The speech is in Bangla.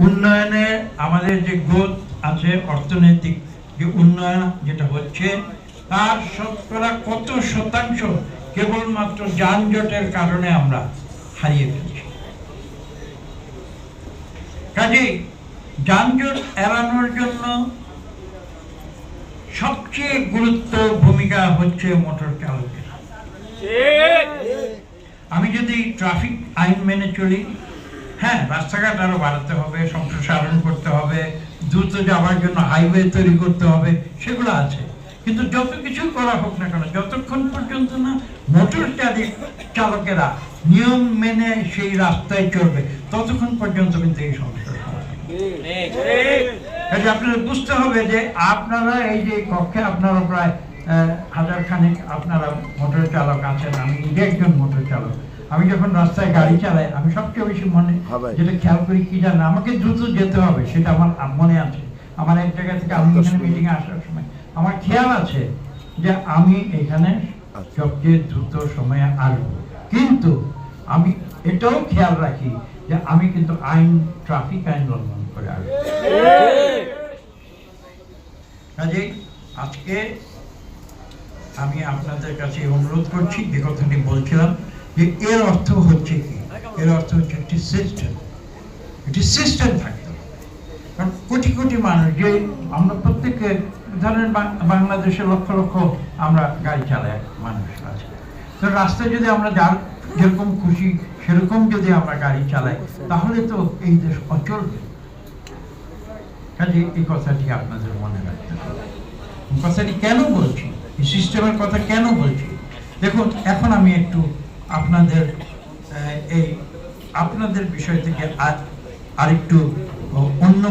উন্নয়নে আমাদের যে গ্রোথ আছে, অর্থনৈতিক যে উন্নয়ন যেটা হচ্ছে, তার শতকরা কত শতাংশ কেবলমাত্র যানজটের কারণে আমরা হারিয়ে ফেলছি। কাজেই যানজট এড়ানোর জন্য সবচেয়ে গুরুত্ব ভূমিকা হচ্ছে মোটর চালকের। আমি যদি ট্রাফিক আইন মেনে চলি, হ্যাঁ, রাস্তাঘাট আরো বাড়াতে হবে, সম্প্রসারণ করতে হবে, দ্রুত যাওয়ার জন্য হাইওয়ে তৈরি করতে হবে, সেগুলো আছে। কিন্তু যত কিছু করা হোক না কেন, যতক্ষণ পর্যন্ত না মোটর চালকেরা নিয়ম মেনে সেই রাস্তায় চলবে, ততক্ষণ পর্যন্ত কিন্তু এই সমস্যার সমাধান। আপনারা বুঝতে হবে যে আপনারা এই যে কক্ষে আপনারা প্রায় 1000 খানেক আপনারা মোটর চালক আছেন। আমি নিজে একজন মোটর চালক। আমি যখন রাস্তায় গাড়ি চালাই, আমি সবচেয়ে বেশি যেটা খেয়াল করি কি জানেন, আমাকে দ্রুত যেতে হবে, সেটা আমার মনে আছে। আমার এক জায়গা থেকে আমি এখানে মিটিং এ আসার সময় আমার খেয়াল আছে যে আমি এখানে সবচেয়ে দ্রুত সময়ে আসবো, কিন্তু আমি এটাও খেয়াল রাখি যে আমি কিন্তু ট্রাফিক আইন লঙ্ঘন করে আসবো। কাজেই আজকে আমি আপনাদের কাছে অনুরোধ করছি, যে কথাটি বলছিলাম, যে এর অর্থ হচ্ছে কি? এর অর্থ হচ্ছে একটি সিস্টেম থাকতে হবে। কারণ কোটি কোটি মানুষ, যে আমরা প্রত্যেকে ধরেন বাংলাদেশে লক্ষ লক্ষ আমরা গাড়ি চালাই মানুষ আছে, তো রাস্তায় যদি আমরা যার যেরকম খুশি সেরকম যদি আমরা গাড়ি চালাই, তাহলে তো এই দেশ অচল। কাজে এই কথাটি আপনাদের মনে রাখতে হবে। কথাটি কেন বলছি, এই সিস্টেমের কথা কেন বলছি? দেখুন, এখন আমি একটু আপনাদের বিষয় থেকে আরেকটু অন্য